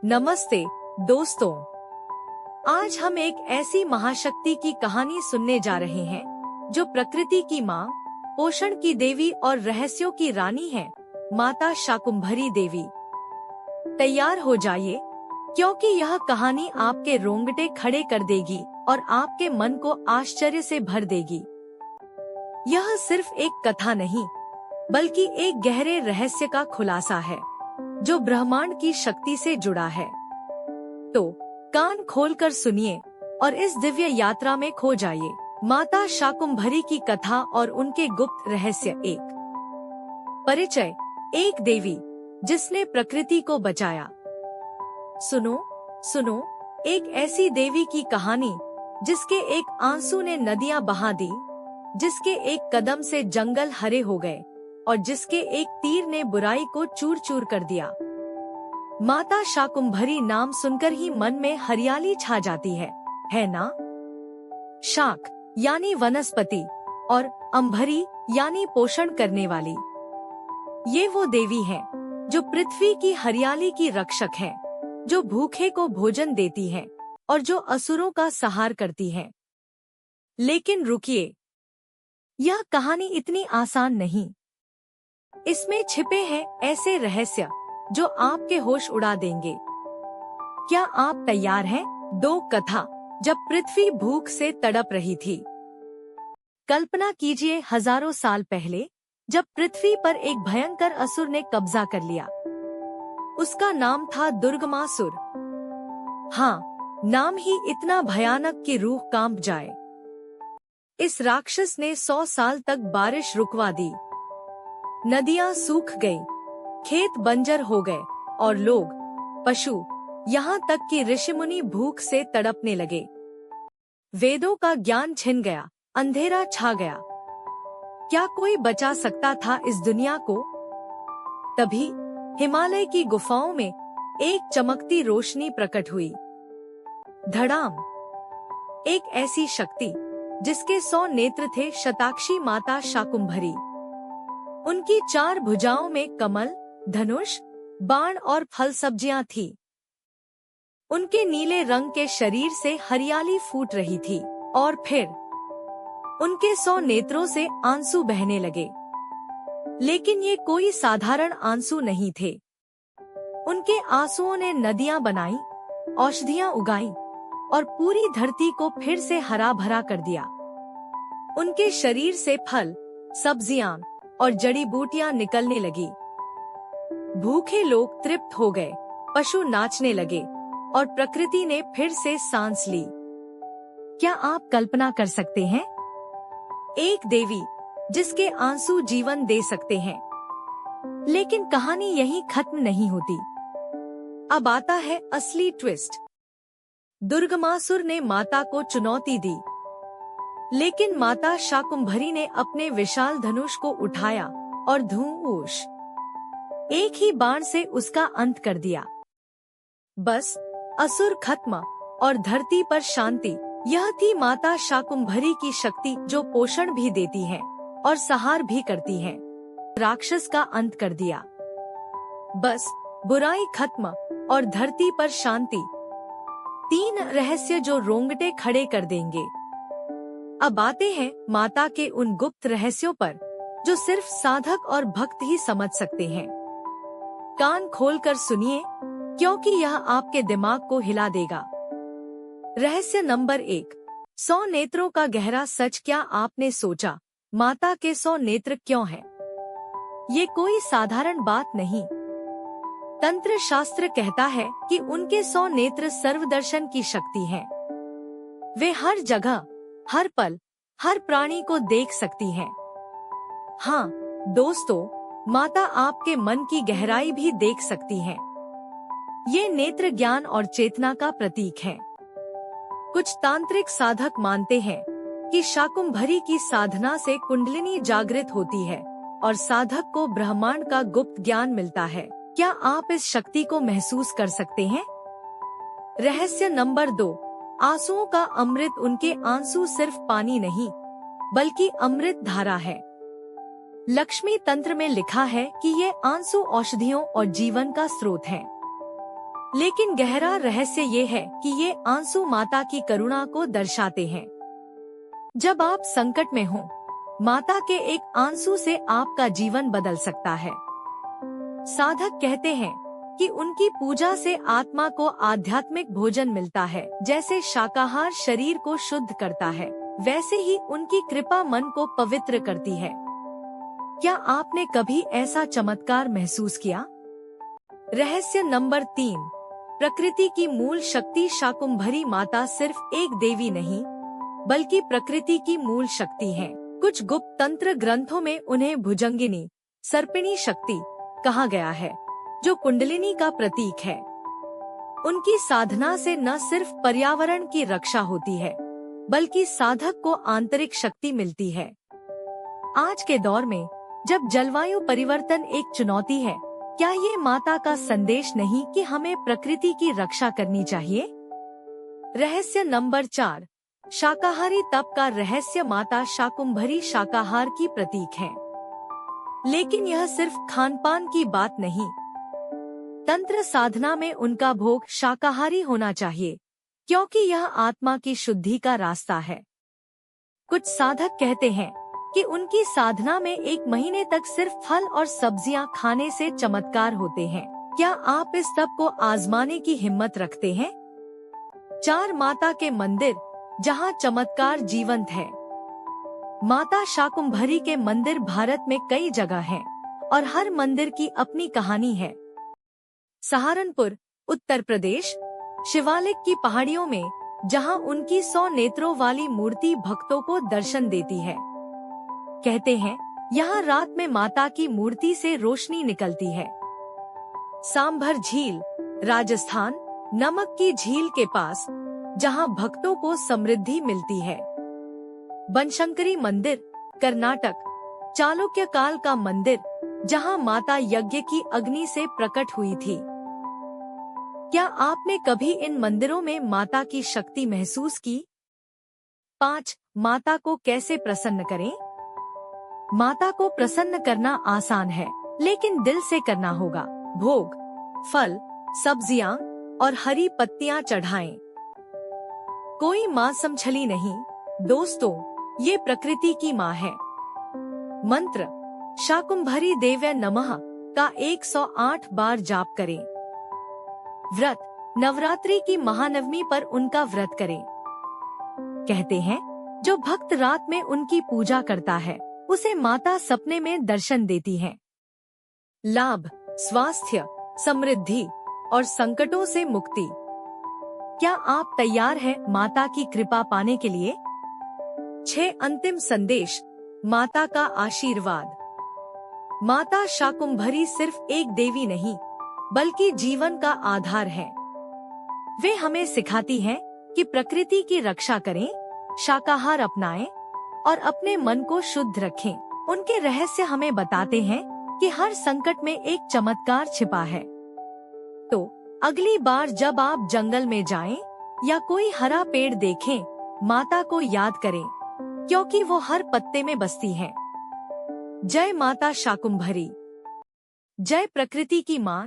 नमस्ते दोस्तों, आज हम एक ऐसी महाशक्ति की कहानी सुनने जा रहे हैं जो प्रकृति की माँ, पोषण की देवी और रहस्यों की रानी है, माता शाकुंभरी देवी। तैयार हो जाइए, क्योंकि यह कहानी आपके रोंगटे खड़े कर देगी और आपके मन को आश्चर्य से भर देगी। यह सिर्फ एक कथा नहीं, बल्कि एक गहरे रहस्य का खुलासा है जो ब्रह्मांड की शक्ति से जुड़ा है। तो कान खोलकर सुनिए और इस दिव्य यात्रा में खो जाइए। माता शाकुंभरी की कथा और उनके गुप्त रहस्य। एक परिचय। एक देवी जिसने प्रकृति को बचाया। सुनो सुनो, एक ऐसी देवी की कहानी जिसके एक आंसू ने नदियां बहा दी, जिसके एक कदम से जंगल हरे हो गए और जिसके एक तीर ने बुराई को चूर चूर कर दिया। माता शाकुंभरी नाम सुनकर ही मन में हरियाली छा जाती है ना? शाक यानी वनस्पति और अंभरी यानी पोषण करने वाली। ये वो देवी है जो पृथ्वी की हरियाली की रक्षक है, जो भूखे को भोजन देती है और जो असुरों का संहार करती है। लेकिन रुकिए, यह कहानी इतनी आसान नहीं। इसमें छिपे हैं ऐसे रहस्य जो आपके होश उड़ा देंगे। क्या आप तैयार हैं? दो कथा जब पृथ्वी भूख से तड़प रही थी। कल्पना कीजिए, हजारों साल पहले जब पृथ्वी पर एक भयंकर असुर ने कब्जा कर लिया। उसका नाम था दुर्गमासुर। हाँ, नाम ही इतना भयानक कि रूह कांप जाए। इस राक्षस ने 100 साल तक बारिश रुकवा दी, नदियां सूख गईं, खेत बंजर हो गए और लोग, पशु, यहाँ तक कि ऋषिमुनि भूख से तड़पने लगे। वेदों का ज्ञान छिन गया, अंधेरा छा गया। क्या कोई बचा सकता था इस दुनिया को? तभी हिमालय की गुफाओं में एक चमकती रोशनी प्रकट हुई। धड़ाम। एक ऐसी शक्ति जिसके 100 नेत्र थे, शताक्षी माता शाकुंभरी। उनकी 4 भुजाओं में कमल, धनुष, बाण और फल सब्जियां थी। उनके नीले रंग के शरीर से हरियाली फूट रही थी और फिर उनके 100 नेत्रों से आंसू बहने लगे। लेकिन ये कोई साधारण आंसू नहीं थे। उनके आंसुओं ने नदियां बनाई, औषधियां उगाई और पूरी धरती को फिर से हरा भरा कर दिया। उनके शरीर से फल, सब्जियां और जड़ी बूटियां निकलने लगी। भूखे लोग तृप्त हो गए, पशु नाचने लगे और प्रकृति ने फिर से सांस ली। क्या आप कल्पना कर सकते हैं? एक देवी जिसके आंसू जीवन दे सकते हैं। लेकिन कहानी यहीं खत्म नहीं होती। अब आता है असली ट्विस्ट। दुर्गमासुर ने माता को चुनौती दी, लेकिन माता शाकुंभरी ने अपने विशाल धनुष को उठाया और धूष एक ही बाण से उसका अंत कर दिया। बस असुर खत्म और धरती पर शांति। यह थी माता शाकुंभरी की शक्ति, जो पोषण भी देती है और संहार भी करती है। राक्षस का अंत कर दिया। बस बुराई खत्म और धरती पर शांति। 3 रहस्य जो रोंगटे खड़े कर देंगे। अब आते हैं माता के उन गुप्त रहस्यों पर जो सिर्फ साधक और भक्त ही समझ सकते हैं। कान खोलकर सुनिए, क्योंकि यह आपके दिमाग को हिला देगा। रहस्य नंबर 1, 100 नेत्रों का गहरा सच। क्या आपने सोचा माता के 100 नेत्र क्यों हैं? ये कोई साधारण बात नहीं। तंत्र शास्त्र कहता है कि उनके 100 नेत्र सर्वदर्शन की शक्ति हैं। वे हर जगह, हर पल, हर प्राणी को देख सकती हैं। हाँ दोस्तों, माता आपके मन की गहराई भी देख सकती हैं। ये नेत्र ज्ञान और चेतना का प्रतीक है। कुछ तांत्रिक साधक मानते हैं कि शाकुंभरी की साधना से कुंडलिनी जागृत होती है और साधक को ब्रह्मांड का गुप्त ज्ञान मिलता है। क्या आप इस शक्ति को महसूस कर सकते हैं? रहस्य नंबर 2, आंसुओं का अमृत। उनके आंसू सिर्फ पानी नहीं, बल्कि अमृत धारा है। लक्ष्मी तंत्र में लिखा है कि ये आंसू औषधियों और जीवन का स्रोत हैं। लेकिन गहरा रहस्य ये है कि ये आंसू माता की करुणा को दर्शाते हैं। जब आप संकट में हो, माता के एक आंसू से आपका जीवन बदल सकता है। साधक कहते हैं कि उनकी पूजा से आत्मा को आध्यात्मिक भोजन मिलता है। जैसे शाकाहार शरीर को शुद्ध करता है, वैसे ही उनकी कृपा मन को पवित्र करती है। क्या आपने कभी ऐसा चमत्कार महसूस किया? रहस्य नंबर 3, प्रकृति की मूल शक्ति। शाकुंभरी माता सिर्फ एक देवी नहीं, बल्कि प्रकृति की मूल शक्ति है। कुछ गुप्त तंत्र ग्रंथों में उन्हें भुजंगिनी, सर्पिणी शक्ति कहा गया है, जो कुंडलिनी का प्रतीक है। उनकी साधना से न सिर्फ पर्यावरण की रक्षा होती है, बल्कि साधक को आंतरिक शक्ति मिलती है। आज के दौर में जब जलवायु परिवर्तन एक चुनौती है, क्या ये माता का संदेश नहीं कि हमें प्रकृति की रक्षा करनी चाहिए? रहस्य नंबर 4, शाकाहारी तप का रहस्य। माता शाकुंभरी शाकाहार की प्रतीक है, लेकिन यह सिर्फ खानपान की बात नहीं। तंत्र साधना में उनका भोग शाकाहारी होना चाहिए, क्योंकि यह आत्मा की शुद्धि का रास्ता है। कुछ साधक कहते हैं कि उनकी साधना में 1 महीने तक सिर्फ फल और सब्जियां खाने से चमत्कार होते हैं। क्या आप इस तप को आजमाने की हिम्मत रखते हैं? 4 माता के मंदिर जहां चमत्कार जीवंत है। माता शाकुंभरी के मंदिर भारत में कई जगह हैं, और हर मंदिर की अपनी कहानी है। सहारनपुर, उत्तर प्रदेश, शिवालिक की पहाड़ियों में जहां उनकी 100 नेत्रों वाली मूर्ति भक्तों को दर्शन देती है। कहते हैं यहाँ रात में माता की मूर्ति से रोशनी निकलती है। सांभर झील, राजस्थान, नमक की झील के पास, जहां भक्तों को समृद्धि मिलती है। बनशंकरी मंदिर, कर्नाटक, चालुक्य काल का मंदिर, जहां माता यज्ञ की अग्नि से प्रकट हुई थी। क्या आपने कभी इन मंदिरों में माता की शक्ति महसूस की? 5 माता को कैसे प्रसन्न करें? माता को प्रसन्न करना आसान है, लेकिन दिल से करना होगा। भोग, फल, सब्जियां और हरी पत्तियां चढ़ाएं। कोई माँ समझली नहीं दोस्तों, ये प्रकृति की माँ है। मंत्र शाकुंभरी देव्य नमः का 108 बार जाप करें। व्रत, नवरात्रि की महानवमी पर उनका व्रत करें। कहते हैं जो भक्त रात में उनकी पूजा करता है, उसे माता सपने में दर्शन देती है। लाभ, स्वास्थ्य, समृद्धि और संकटों से मुक्ति। क्या आप तैयार हैं माता की कृपा पाने के लिए? 6 अंतिम संदेश, माता का आशीर्वाद। माता शाकुंभरी सिर्फ एक देवी नहीं, बल्कि जीवन का आधार है। वे हमें सिखाती हैं कि प्रकृति की रक्षा करें, शाकाहार अपनाएं और अपने मन को शुद्ध रखें। उनके रहस्य हमें बताते हैं कि हर संकट में एक चमत्कार छिपा है। तो अगली बार जब आप जंगल में जाएं या कोई हरा पेड़ देखें, माता को याद करें, क्योंकि वो हर पत्ते में बसती है। जय माता शाकुंभरी, जय प्रकृति की मां।